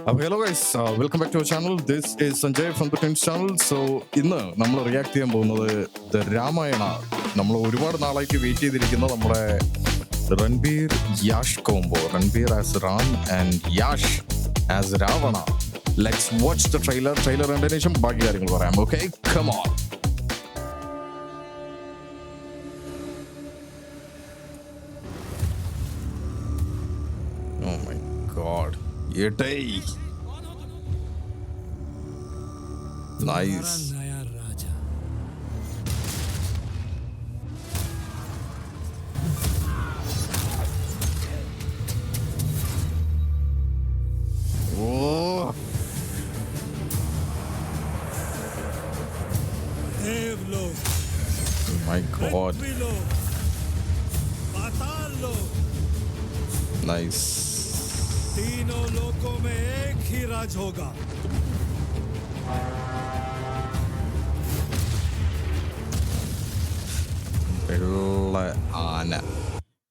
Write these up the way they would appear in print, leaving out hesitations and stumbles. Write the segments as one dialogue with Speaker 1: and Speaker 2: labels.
Speaker 1: Hello guys, welcome back to our channel. This is Sanjay from the Twins channel. So ഇന്ന് നമ്മൾ react ചെയ്യാൻ പോകുന്നത് the Ramayana. നമ്മൾ ഒരുപാട് നാളായിട്ട് വെയിറ്റ് ചെയ്തിരിക്കുന്ന നമ്മുടെ Ranbir Yash combo, Ranbir as Ram and Yash as Ravana. Let's watch the trailer കണ്ടതിന് ശേഷം ബാക്കി കാര്യങ്ങൾ പറയാം. Okay, come on. Oh my god. Yetay. Nice.
Speaker 2: नया राजा
Speaker 1: Oh
Speaker 2: देवलोक,
Speaker 1: my god.
Speaker 2: पृथ्वीलोक, पाताल लोक,
Speaker 1: Nice.
Speaker 2: तीनों लोकों में एक ही राज होगा.
Speaker 1: വെള്ള ആന.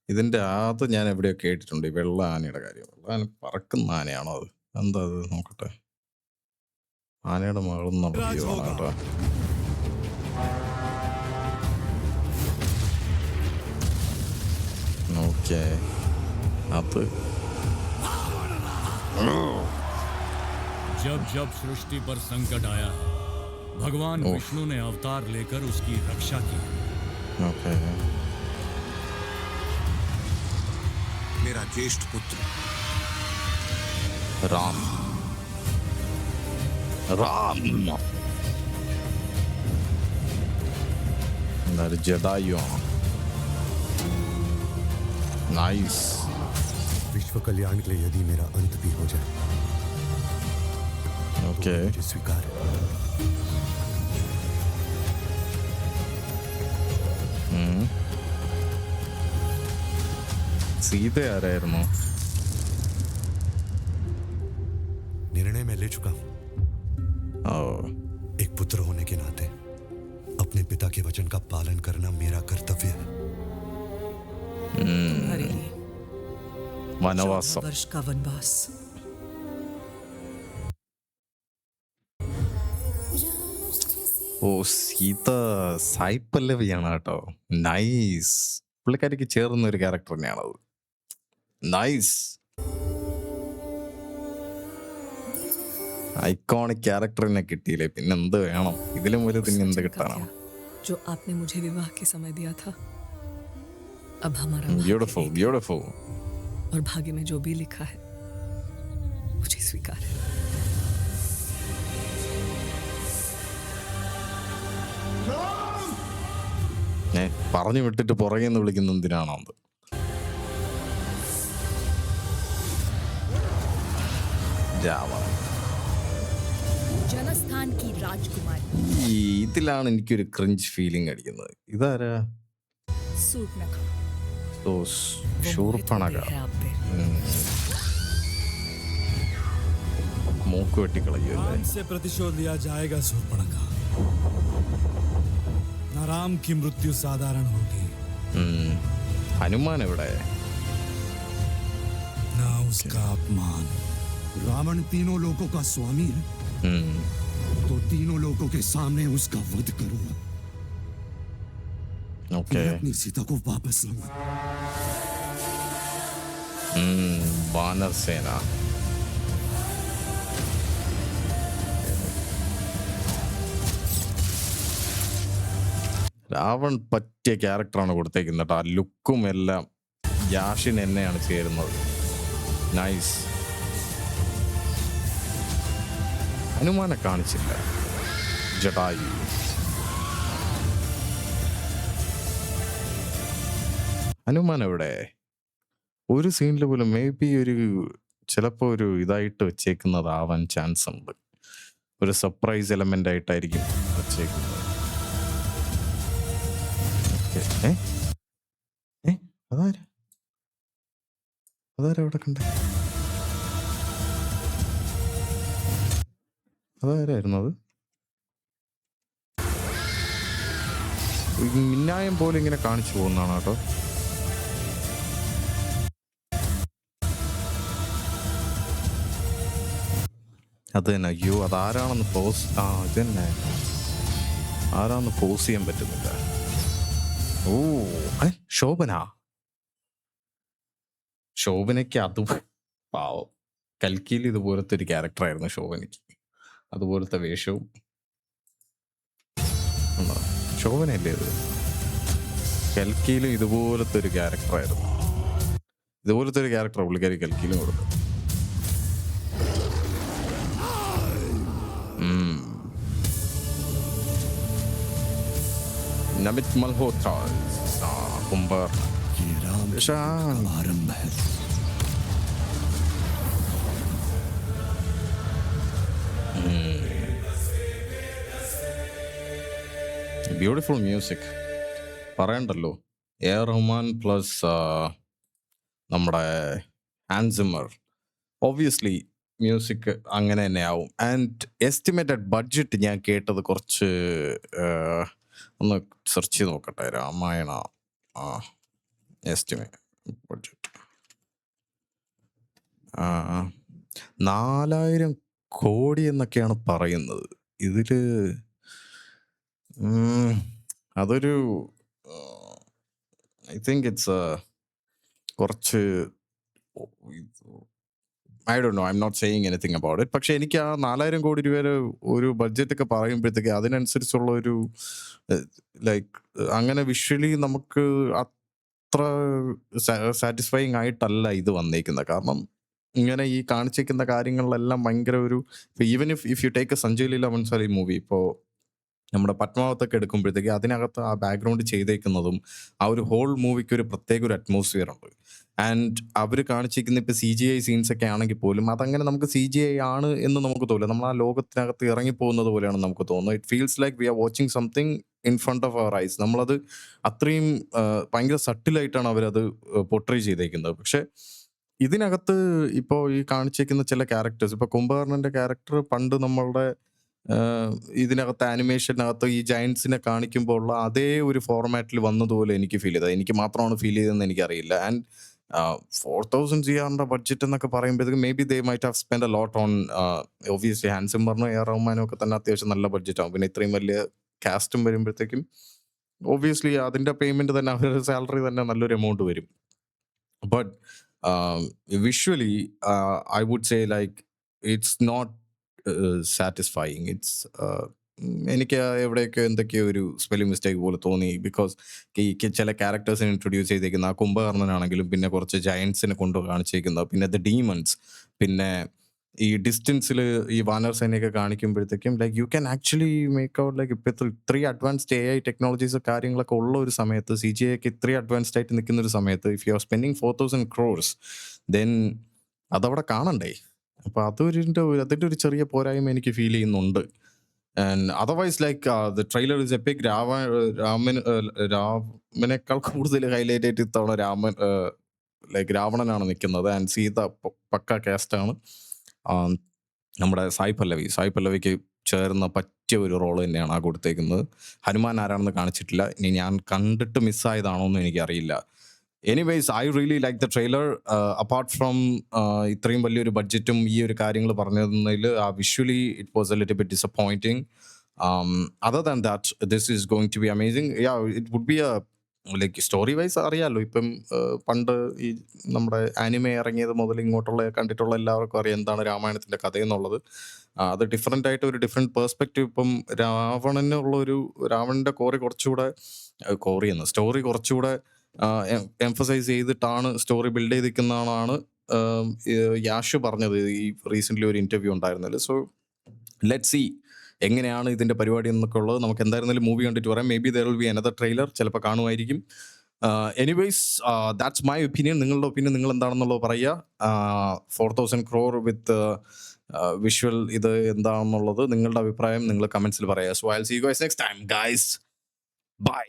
Speaker 1: ഇതിൻ്റെ അകത്ത് ഞാൻ എവിടെയോ കേട്ടിട്ടുണ്ട് ഈ വെള്ള ആനയുടെ കാര്യം. വെള്ള ആന പറക്കുന്ന ആനയാണോ അത്? എന്താ അത് നോക്കട്ടെ. ആനയുടെ മകളും നടത്തിയതാണ് കേട്ടോ. ഓക്കെ, അത്
Speaker 3: जब जब सृष्टि पर संकट आया है, भगवान विष्णु ने अवतार लेकर उसकी रक्षा की.
Speaker 1: ഓക്കെ.
Speaker 4: मेरा ज्येष्ठ पुत्र
Speaker 1: റാം എന്തൊരു ജഡായു ആണ്. നൈസ്.
Speaker 4: विश्व कल्याण के लिए यदि मेरा अंत भी हो जाए
Speaker 1: ഓക്കെ,
Speaker 4: मुझे स्वीकार है.
Speaker 1: സീത ആരായിരുന്നു?
Speaker 4: निर्णय मैं ले चुका हूं.
Speaker 1: ഓ,
Speaker 4: एक पुत्र होने के नाते अपने पिता के वचन का पालन करना मेरा कर्तव्य है.
Speaker 5: तुम्हारे लिए
Speaker 1: വനവാസം.
Speaker 5: वर्ष का वनवास.
Speaker 1: ഓ, സീത സായി പല്ലവിയാണ് കേട്ടോ. നൈസ്. പുള്ളിക്കാരിക്ക് ചേർന്ന ഒരു ക്യാരക്ടർ തന്നെയാണത്. നൈസ്. ഐക്കോണിക് ക്യാരക്ടറിനെ കിട്ടിയില്ലേ, പിന്നെ എന്ത് വേണം? ഇതിലും വലുത് പിന്നെ എന്ത് കിട്ടാനാണ്?
Speaker 5: जो आपने मुझे विवाह के समय दिया था, अब हमारा भाग्य
Speaker 1: ബ്യൂട്ടിഫുൾ
Speaker 5: एक
Speaker 1: ബ്യൂട്ടിഫുൾ.
Speaker 5: और भाग्य में जो भी लिखा है मुझे स्वीकार है.
Speaker 1: പറഞ്ഞു വിട്ടിട്ട് പുറകെ നിന്ന് വിളിക്കുന്ന എന്തിനാണോ അത്? ജാവ.
Speaker 6: जनस्थान की राजकुमारी
Speaker 1: ഈ ഇതിലാണ് എനിക്കൊരു ക്രിഞ്ച് ഫീലിംഗ് അടിക്കുന്നത്. ഇതാരാ?
Speaker 6: सूर्पनखा.
Speaker 1: ഓ,
Speaker 5: वो मोहित हो
Speaker 1: ശൂർപ്പണക.
Speaker 5: गई है आप पे.
Speaker 1: മൂക്ക് വെട്ടിക്കളയല്ലേ?
Speaker 2: राम से प्रतिशोध लिया जाएगा सूर्पणखा. न राम की मृत्यु साधारण होगी,
Speaker 1: ഹനുമാൻ എവിടെ?
Speaker 2: न उसका अपमान.
Speaker 4: रावण तीनों लोकों का स्वामी है, तो तीनों लोकों के सामने उसका वध करूंगा.
Speaker 1: ഓക്കെ.
Speaker 4: मैं अपनी सीता को वापस लाऊंगा.
Speaker 1: വാനർ സേന. രാവൺ പറ്റിയ ക്യാരക്ടറാണ് കൊടുത്തേക്കുന്നത് കേട്ടോ. ആ ലുക്കും എല്ലാം യാഷിന് എന്നെയാണ് ചേരുന്നത്. നൈസ്. ഹനുമാനെ കാണിച്ചില്ല. ജടായു. ഹനുമാൻ എവിടെ? ഒരു സീനിൽ പോലും മേ ബി ചിലപ്പോൾ ഒരു ഇതായിട്ട് വെച്ചേക്കുന്നതാവാൻ ചാൻസ് ഉണ്ട്. ഒരു സർപ്രൈസ് എലമെന്റ് ആയിട്ടായിരിക്കും വെച്ചേക്കുന്നത്. അതാരാ അവിടെ കണ്ടേ? അതാരായിരുന്നു അത്? മിന്നായം പോലെ ഇങ്ങനെ കാണിച്ചു പോകുന്നതാണ് കേട്ടോ. അത് തന്നെ. അയ്യോ, അതാരാണെന്ന് പോസ് ഇത് തന്നെ ആരാന്ന് പോസ് ചെയ്യാൻ പറ്റുന്നില്ല. ഓ, ശോഭന. ശോഭനയ്ക്ക് അത് പാവം. കൽക്കിയിൽ ഇതുപോലത്തെ ഒരു ക്യാരക്ടറായിരുന്നു ശോഭനയ്ക്ക്. അതുപോലത്തെ വേഷവും. ഉണ്ടോ? ശോഭനയല്ലേ ഇത്? കൽക്കിയിലും ഇതുപോലത്തെ ഒരു ക്യാരക്ടറായിരുന്നു. ഇതുപോലത്തെ ഒരു ക്യാരക്ടർ പുള്ളിക്കാരി കൽക്കിയിലും കൊടുത്തു. നമിത് മൽഹോത്ര, കുംഭർ.
Speaker 4: ये राम
Speaker 1: शान.
Speaker 4: का आरंभ है.
Speaker 1: ബ്യൂട്ടിഫുൾ മ്യൂസിക് പറയണ്ടല്ലോ. എ ആർ റഹ്മാൻ പ്ലസ് നമ്മുടെ ഹാൻസ് സിമ്മർ. ഒബ്വിയസ്ലി മ്യൂസിക് അങ്ങനെ തന്നെ ആവും. ആൻഡ് എസ്റ്റിമേറ്റഡ് ബഡ്ജറ്റ് ഞാൻ കേട്ടത് കുറച്ച് ഒന്ന് സെർച്ച് ചെയ്ത് നോക്കട്ടെ. രാമായണ എസ്റ്റിമേറ്റ് ബഡ്ജറ്റ് 4000 കോടി എന്നൊക്കെയാണ് പറയുന്നത്. ഇതില് അതൊരു ഐ തിങ്ക് ഇറ്റ്സ് കുറച്ച് I don't know, I am not saying anything about it. പക്ഷെ എനിക്ക് ആ 4000 കോടി രൂപയുടെ ഒരു ബഡ്ജറ്റ് ഒക്കെ പറയുമ്പോഴത്തേക്ക് അതിനനുസരിച്ചുള്ള ഒരു ലൈക്ക് അങ്ങനെ വിഷ്വലി നമുക്ക് അത്ര സാറ്റിസ്ഫൈങ് ആയിട്ടല്ല ഇത് വന്നേക്കുന്നത്. കാരണം ഇങ്ങനെ ഈ കാണിച്ചിരിക്കുന്ന കാര്യങ്ങളിലെല്ലാം ഭയങ്കര ഒരു even if you take A Sanjay Leela Bhansali movie, ഇപ്പോൾ നമ്മുടെ പത്മാവത്തൊക്കെ എടുക്കുമ്പോഴത്തേക്ക് അതിനകത്ത് ആ ബാക്ക്ഗ്രൗണ്ട് ചെയ്തേക്കുന്നതും ആ ഒരു ഹോൾ മൂവിക്ക് ഒരു പ്രത്യേക ഒരു അറ്റ്മോസ്ഫിയർ ഉണ്ട്. ആൻഡ് അവർ കാണിച്ചിരിക്കുന്ന ഇപ്പോൾ CGI സീൻസ് ഒക്കെ ആണെങ്കിൽ പോലും അതങ്ങനെ നമുക്ക് CGI ആണ് എന്ന് നമുക്ക് തോന്നില്ല. നമ്മൾ ആ ലോകത്തിനകത്ത് ഇറങ്ങിപ്പോകുന്നത് പോലെയാണ് നമുക്ക് തോന്നുന്നത്. It feels like we are watching something in front of our eyes. നമ്മളത് അത്രയും ഭയങ്കര സട്ടിലായിട്ടാണ് അവരത് പോർട്രേ ചെയ്തേക്കുന്നത്. പക്ഷെ ഇതിനകത്ത് ഇപ്പോൾ ഈ കാണിച്ചിരിക്കുന്ന ചില ക്യാരക്ടേഴ്സ്, ഇപ്പോൾ കുംഭകർണന്റെ ക്യാരക്ടർ പണ്ട് നമ്മളുടെ ഇതിനകത്ത് ആനിമേഷനകത്ത് ഈ ജയൻസിനെ കാണിക്കുമ്പോൾ ഉള്ള അതേ ഒരു ഫോർമാറ്റിൽ വന്നതുപോലെ എനിക്ക് ഫീൽ ചെയ്തത്. എനിക്ക് മാത്രമാണ് ഫീൽ ചെയ്തതെന്ന് എനിക്കറിയില്ല. ആൻഡ് 4000 CR ബഡ്ജറ്റ് എന്നൊക്കെ പറയുമ്പോഴത്തേക്ക് maybe they might have spend a lot on obviously Hans സിമ്മറിനും എ ആർ റഹ്മാനും ഒക്കെ തന്നെ അത്യാവശ്യം നല്ല ബഡ്ജറ്റ് ആവും. പിന്നെ ഇത്രയും വലിയ കാസ്റ്റും വരുമ്പോഴത്തേക്കും ഒബ്വിയസ്ലി അതിൻ്റെ പേയ്മെൻറ്റ് തന്നെ അവരുടെ സാലറി തന്നെ നല്ലൊരു എമൗണ്ട് വരും. But visually I would say like it's not satisfying. It's എനിക്ക് എവിടെയൊക്കെ എന്തൊക്കെയോ ഒരു സ്പെല്ലിംഗ് മിസ്റ്റേക്ക് പോലെ തോന്നി. ബിക്കോസ് ഈ ചില ക്യാരക്ടേഴ്സിനെ ഇൻട്രൊഡ്യൂസ് ചെയ്തേക്കുന്ന ആ കുംഭകർണനാണെങ്കിലും പിന്നെ കുറച്ച് ജയൻസിനെ കൊണ്ട് കാണിച്ചേക്കുന്നത്, പിന്നെ ദ ഡീമൺസ്, പിന്നെ ഈ ഡിസ്റ്റൻസിൽ ഈ വാനർ സേനയൊക്കെ കാണിക്കുമ്പോഴത്തേക്കും like you can actually make out like ഇപ്പം ഇത്രയും അഡ്വാൻസ്ഡ് AI ടെക്നോളജീസ് കാര്യങ്ങളൊക്കെ ഉള്ള ഒരു സമയത്ത്, CGI ഒക്കെ ഇത്രയും അഡ്വാൻസ്ഡ് ആയിട്ട് നിൽക്കുന്ന ഒരു സമയത്ത് if you are spending 4000 crores then അതവിടെ കാണണ്ടേ? അപ്പോൾ അതിൻ്റെ ഒരു ചെറിയ പോരായ്മ എനിക്ക് ഫീൽ ചെയ്യുന്നുണ്ട്. And otherwise like the trailer is epic. രാമനേക്കാൾ കൂടുതൽ ഹൈലൈറ്റ് ആയിട്ട് ഇത്തവണ ലൈക്ക് രാവണനാണ് നിൽക്കുന്നത്. ആൻഡ് സീത പക്ക കാസ്റ്റാണ്. നമ്മുടെ സായ് പല്ലവിക്ക് ചേർന്ന പറ്റിയ ഒരു റോള് തന്നെയാണ് ആ കൊടുത്തേക്കുന്നത്. ഹനുമാൻ ആരാണെന്ന് കാണിച്ചിട്ടില്ല. ഇനി ഞാൻ കണ്ടിട്ട് മിസ്സായതാണോ എന്ന് എനിക്കറിയില്ല. Anyways I really like the trailer. Apart from ഇത്രയും വലിയൊരു ബഡ്ജറ്റും ഈ ഒരു കാര്യങ്ങൾ പറഞ്ഞതിൽ visually it was a little bit disappointing. Other than that this is going to be amazing. It would be like story wise അറിയാമല്ലോ. ഇപ്പം പണ്ട് ഈ നമ്മുടെ ആനിമെ ഇറങ്ങിയത് മുതൽ ഇങ്ങോട്ടുള്ള കണ്ടിട്ടുള്ള എല്ലാവർക്കും അറിയാം എന്താണ് രാമായണത്തിൻ്റെ കഥയെന്നുള്ളത്. അത് ഡിഫറെൻ്റ് ആയിട്ട് ഒരു ഡിഫറെൻറ്റ് പേഴ്സ്പെക്റ്റീവ്. ഇപ്പം രാവണൻ്റെ സ്റ്റോറി കുറച്ചുകൂടെ എംഫസൈസ് ചെയ്തിട്ടാണ് സ്റ്റോറി ബിൽഡ് ചെയ്തിരിക്കുന്നതാണ് യാഷ് പറഞ്ഞത് ഈ റീസെൻ്റ്ലി ഒരു ഇൻ്റർവ്യൂ ഉണ്ടായിരുന്നല്ലോ. സോ ലെറ്റ് സി എങ്ങനെയാണ് ഇതിൻ്റെ പരിപാടി എന്നൊക്കെ ഉള്ളത്. നമുക്ക് എന്തായിരുന്നാലും മൂവി കണ്ടിട്ട് പറയാം. May be there will be another trailer, ചിലപ്പോൾ കാണുമായിരിക്കും. Anyways that's my opinion. നിങ്ങളുടെ ഒപ്പീനിയൻ നിങ്ങൾ എന്താണെന്നുള്ളത് പറയുക. 4000 crore വിത്ത് വിഷ്വൽ ഇത് എന്താണെന്നുള്ളത് നിങ്ങളുടെ അഭിപ്രായം നിങ്ങൾ കമൻസിൽ പറയുക. So I will see you guys next time guys. By.